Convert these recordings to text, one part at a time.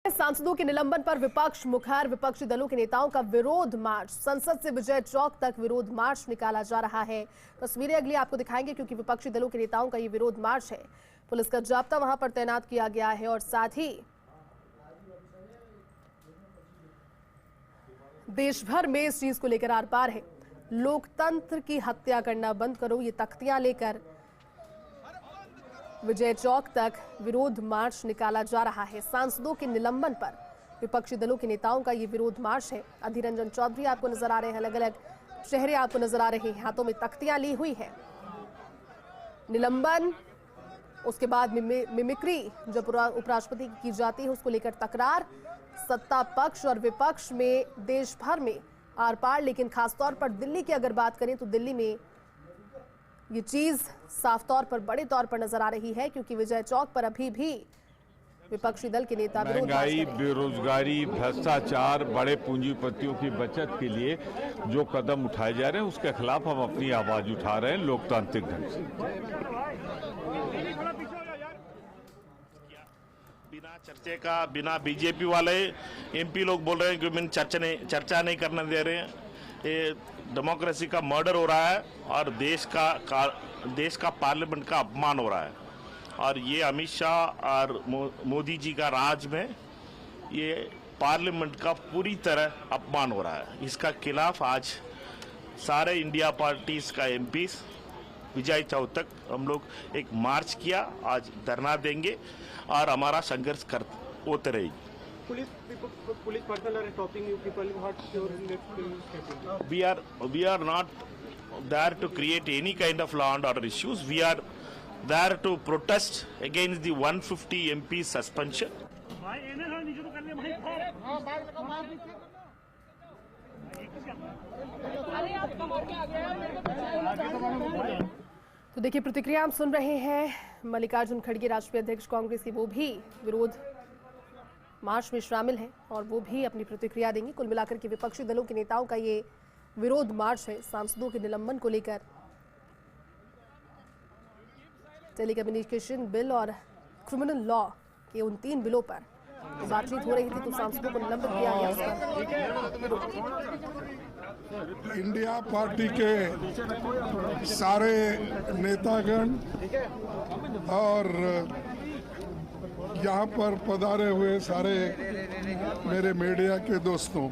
सांसदों के निलंबन पर विपक्ष मुखर। विपक्षी दलों के नेताओं का विरोध मार्च, संसद से विजय चौक तक विरोध मार्च निकाला जा रहा है। तस्वीरें अगली आपको दिखाएंगे क्योंकि विपक्षी दलों के नेताओं का ये विरोध मार्च है। पुलिस का जाब्ता वहां पर तैनात किया गया है और साथ ही देश भर में इस चीज को लेकर आर पार है। लोकतंत्र की हत्या करना बंद करो, ये तख्तियां लेकर विजय चौक तक विरोध मार्च निकाला जा रहा है। सांसदों के निलंबन पर विपक्षी दलों के नेताओं का ये विरोध मार्च है। अधीर रंजन चौधरी आपको नजर आ रहे हैं, अलग अलग चेहरे आपको नजर आ रहे हैं, हाथों में तख्तियां ली हुई है। निलंबन, उसके बाद मिमिक्री जब उपराष्ट्रपति की जाती है उसको लेकर तकरार, सत्ता पक्ष और विपक्ष में देश भर में आर पार। लेकिन खासतौर पर दिल्ली की अगर बात करें तो दिल्ली में ये चीज साफ तौर पर बड़े तौर पर नजर आ रही है क्योंकि विजय चौक पर अभी भी विपक्षी दल के नेता महंगाई, बेरोजगारी, भ्रष्टाचार, बड़े पूंजीपतियों की बचत के लिए जो कदम उठाए जा रहे हैं उसके खिलाफ हम अपनी आवाज उठा रहे हैं लोकतांत्रिक ढंग से। बिना चर्चे का, बिना बीजेपी वाले एमपी लोग बोल रहे हैं कि चर्चा नहीं करने दे रहे हैं। ये डेमोक्रेसी का मर्डर हो रहा है और देश का पार्लियामेंट का अपमान हो रहा है। और ये अमित शाह और मोदी जी का राज में ये पार्लियामेंट का पूरी तरह अपमान हो रहा है। इसका खिलाफ आज सारे इंडिया पार्टीज का एमपीज विजय चौक तक हम लोग एक मार्च किया, आज धरना देंगे और हमारा संघर्ष होते रहेगी। Police personnel are stopping you people. What's your next step? We are not there to create any kind of law and order issues. We are there to protest against the 150 MP suspension. तो देखिए, प्रतिक्रिया हम सुन रहे हैं। मल्लिकार्जुन खड़गे राष्ट्रीय अध्यक्ष कांग्रेस के, वो भी विरोध मार्च में शामिल हैं और वो भी अपनी प्रतिक्रिया देंगे। कुल मिलाकर के विपक्षी दलों के नेताओं का ये विरोध मार्च है सांसदों के निलंबन को लेकर। टेलीकम्युनिकेशन बिल और क्रिमिनल लॉ के उन 3 बिलों पर बातचीत हो रही थी तो सांसदों को निलंबित किया गया। इंडिया पार्टी के सारे नेतागण और यहाँ पर पधारे हुए सारे मेरे मीडिया के दोस्तों,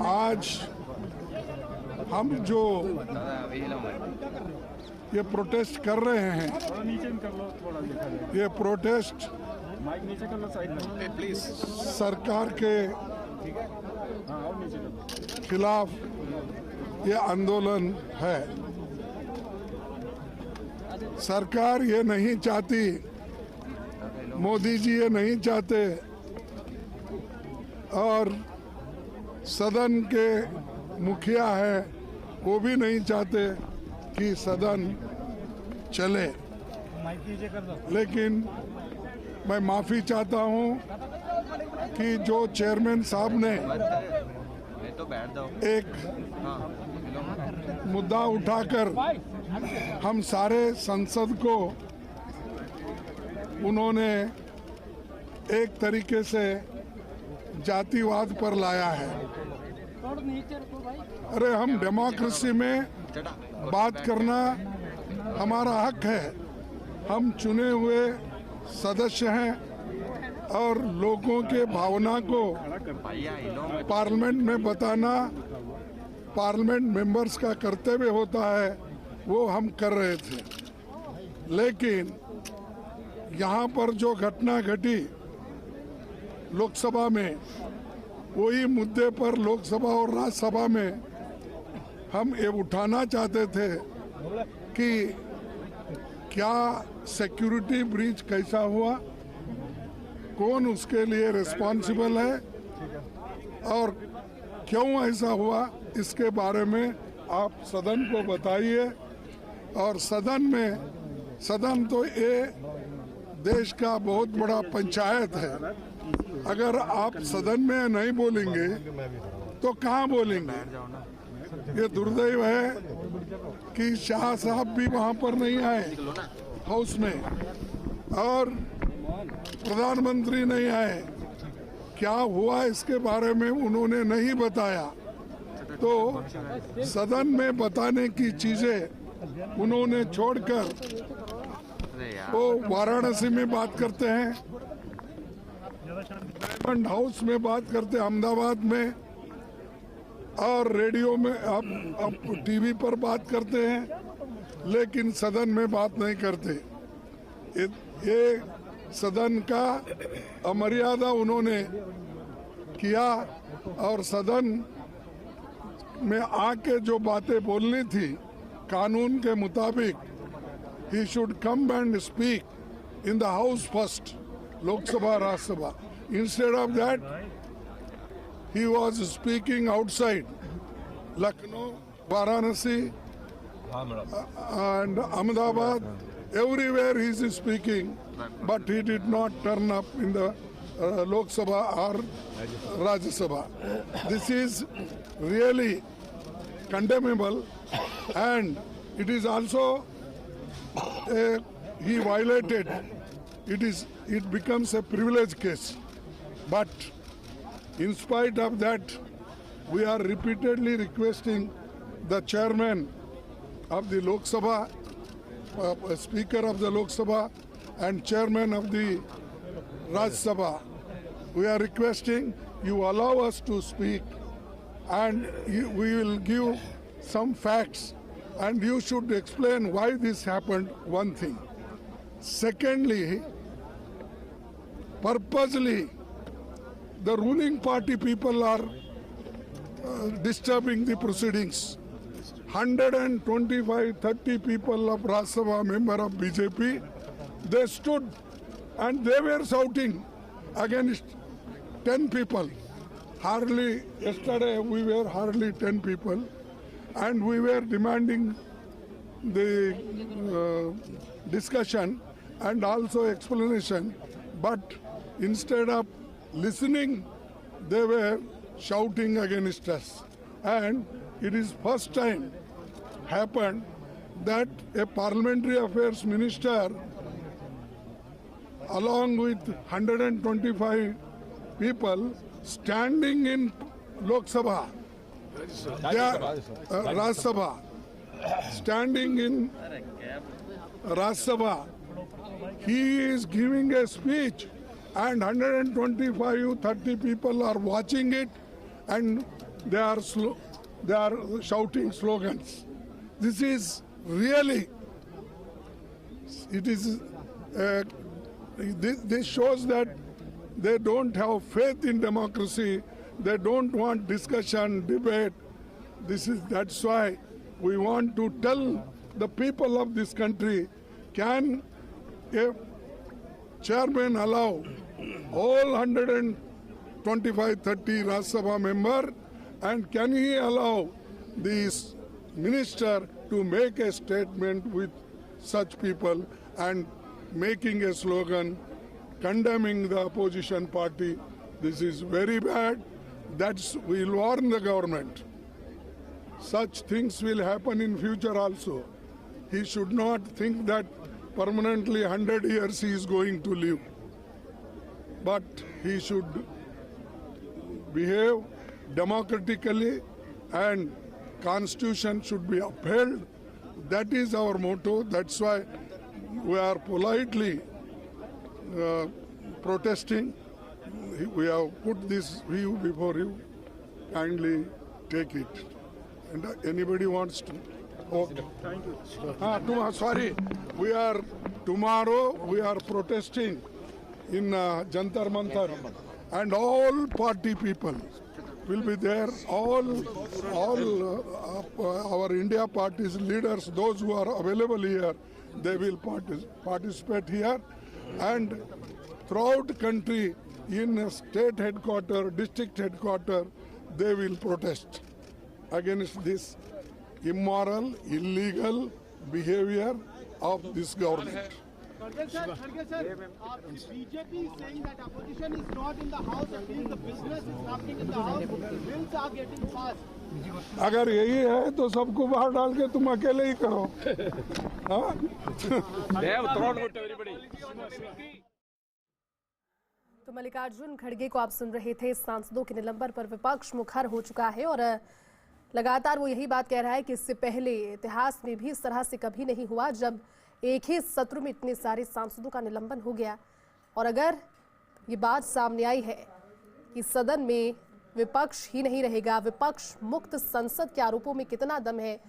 आज हम जो ये प्रोटेस्ट कर रहे हैं, ये प्रोटेस्ट सरकार के खिलाफ ये आंदोलन है। सरकार ये नहीं चाहती, मोदी जी ये नहीं चाहते और सदन के मुखिया है वो भी नहीं चाहते कि सदन चले। लेकिन मैं माफ़ी चाहता हूँ कि जो चेयरमैन साहब ने एक मुद्दा उठाकर हम सारे संसद को उन्होंने एक तरीके से जातिवाद पर लाया है। अरे हम डेमोक्रेसी में बात करना हमारा हक है। हम चुने हुए सदस्य हैं और लोगों के भावना को पार्लियामेंट में बताना पार्लियामेंट मेंबर्स का कर्तव्य होता है, वो हम कर रहे थे। लेकिन यहाँ पर जो घटना घटी लोकसभा में, वही मुद्दे पर लोकसभा और राज्यसभा में हम ये उठाना चाहते थे कि क्या सिक्योरिटी ब्रीच कैसा हुआ, कौन उसके लिए रिस्पॉन्सिबल है और क्यों ऐसा हुआ, इसके बारे में आप सदन को बताइए। और सदन तो ये देश का बहुत बड़ा पंचायत है। अगर आप सदन में नहीं बोलेंगे तो कहाँ बोलेंगे? ये दुर्दैव है कि शाह साहब भी वहाँ पर नहीं आए हाउस में, और प्रधानमंत्री नहीं आए, क्या हुआ इसके बारे में उन्होंने नहीं बताया। तो सदन में बताने की चीजें उन्होंने छोड़कर वो वाराणसी में बात करते हैं, डायमंड हाउस में बात करते हैं, अहमदाबाद में, और रेडियो में अब टीवी पर बात करते हैं, लेकिन सदन में बात नहीं करते। ये सदन का अमर्यादा उन्होंने किया और सदन में आके जो बातें बोलनी थी कानून के मुताबिक, he should come and speak in the house first, Lok Sabha, Rajya Sabha. Instead of that, he was speaking outside Lucknow, Varanasi, and Ahmedabad. Everywhere he is speaking, but he did not turn up in the Lok Sabha or Rajya Sabha. This is really condemnable, and it is also he violated. It becomes a privilege case. But in spite of that, we are repeatedly requesting the chairman of the Lok Sabha, Speaker of the Lok Sabha, and chairman of the Rajya Sabha. We are requesting you allow us to speak, and we will give some facts, and you should explain why this happened, one thing. Secondly, purposely, the ruling party people are disturbing the proceedings. 125-30 people of Rajya Sabha, member of BJP, they stood and they were shouting against 10 people. Hardly, yesterday we were hardly 10 people, and we were demanding the discussion and also explanation, but instead of listening, they were shouting against us. And it is first time happened that a parliamentary affairs minister, along with 125 people, standing in Lok Sabha, Rajya Sabha, standing in Rajya Sabha, he is giving a speech, and 125-30 people are watching it, and they are shouting slogans. This is really, it is, this shows that they don't have faith in democracy. They don't want discussion, debate. That's why we want to tell the people of this country, can a chairman allow all 125-30 Rajya Sabha member, and can he allow this minister to make a statement with such people and making a slogan condemning the opposition party? This is very bad. We'll warn the government. Such things will happen in future also. He should not think that permanently 100 years he is going to live. But he should behave democratically, and Constitution should be upheld. That is our motto. That's why we are politely protesting. We have put this view before you. Kindly take it. And anybody wants to? Okay. Thank you. Sorry, tomorrow we are protesting in Jantar Mantar, and all party people will be there. All our India party's leaders, those who are available here, they will participate here, and throughout the country, in state headquarters, district headquarters, they will protest against this immoral, illegal behavior of this government. Kharge sir, BJP is saying that opposition is not in the house, at least the business is happening in the house, bills are getting passed. अगर यही है तो सबको बाहर डाल के तुम अकेले ही करो। हाँ? तो मल्लिकार्जुन खड़गे को आप सुन रहे थे। सांसदों के निलंबन पर विपक्ष मुखर हो चुका है और लगातार वो यही बात कह रहा है कि इससे पहले इतिहास में भी इस तरह से कभी नहीं हुआ जब एक ही सत्र में इतने सारे सांसदों का निलंबन हो गया। और अगर ये बात सामने आई है कि सदन में विपक्ष ही नहीं रहेगा, विपक्ष मुक्त संसद के आरोपों में कितना दम है,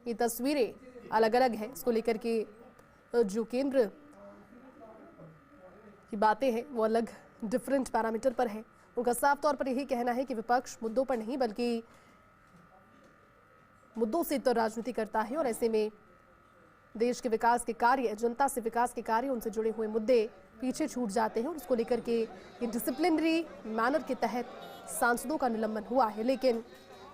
ये तस्वीरें अलग अलग हैं। इसको लेकर के जो केंद्र की बातें हैं वो अलग डिफरेंट पैरामीटर पर है। उनका साफ तौर पर यही कहना है कि विपक्ष मुद्दों पर नहीं बल्कि मुद्दों से तो राजनीति करता है और ऐसे में देश के विकास के कार्य, जनता से विकास के कार्य, उनसे जुड़े हुए मुद्दे पीछे छूट जाते हैं और उसको लेकर के ये डिसिप्लिनरी मैनर के तहत सांसदों का निलंबन हुआ है। लेकिन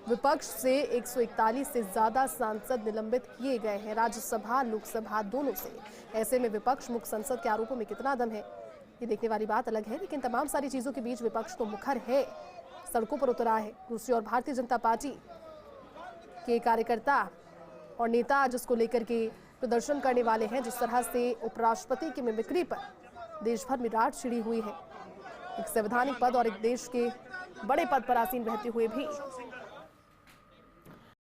विपक्ष से 141 से ज्यादा सांसद निलंबित किए गए हैं, राज्यसभा लोकसभा दोनों से। ऐसे में विपक्ष मुक्त संसद के आरोपों में कितना दम है ये देखने वाली बात अलग है। लेकिन तमाम सारी चीजों के बीच विपक्ष तो मुखर है, सड़कों पर उतरा है। दूसरी ओर भारतीय जनता पार्टी के कार्यकर्ता और नेता आज इसको लेकर के प्रदर्शन करने वाले हैं। जिस तरह से उपराष्ट्रपति की मिमिक्री पर देश भर में राट छिड़ी हुई है, एक संवैधानिक पद और एक देश के बड़े पद पर आसीन रहते हुए भी